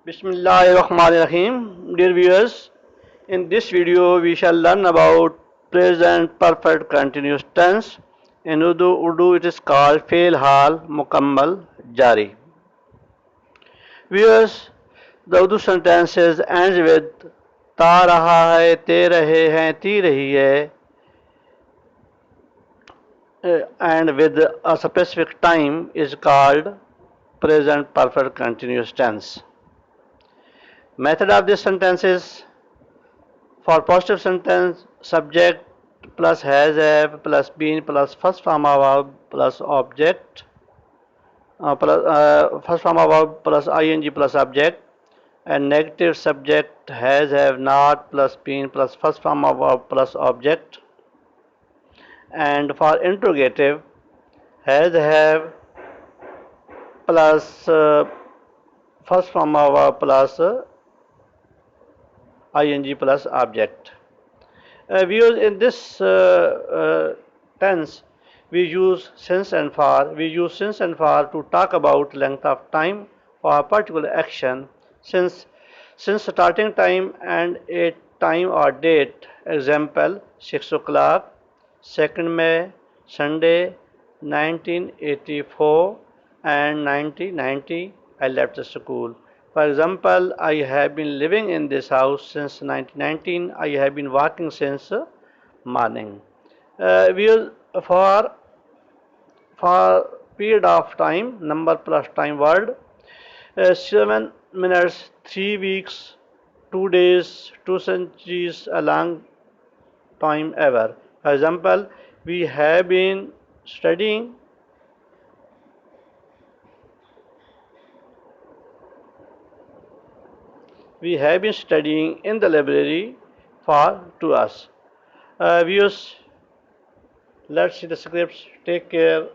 Bismillahirrahmanirrahim. Dear viewers, in this video we shall learn about present perfect continuous tense. In Urdu it is called Fail Hal Mukammal Jari. Viewers, the Urdu sentences ends with ता रहा है, ते रहे हैं, ती रही है, and with a specific time is called present perfect continuous tense. Method of this sentence is: for positive sentence, subject plus has have plus been plus first form of verb plus object first form of verb plus ing plus object, and negative subject has have not plus been plus first form of verb plus object, and for interrogative has have plus first form of verb plus ing plus object. We use in this tense, we use since and for. We use since and for to talk about length of time for a particular action. Since starting time and a time or date. Example: 6 o'clock, 2nd May, Sunday, 1984 and 1990. I left the school. For example, I have been living in this house since 1919. I have been working since morning. We use for period of time, number plus time word. 7 minutes, 3 weeks, 2 days, 2 centuries, a long time ever. For example, we have been studying we have been studying in the library for 2 hours. Viewers, let's see the scripts. Take care.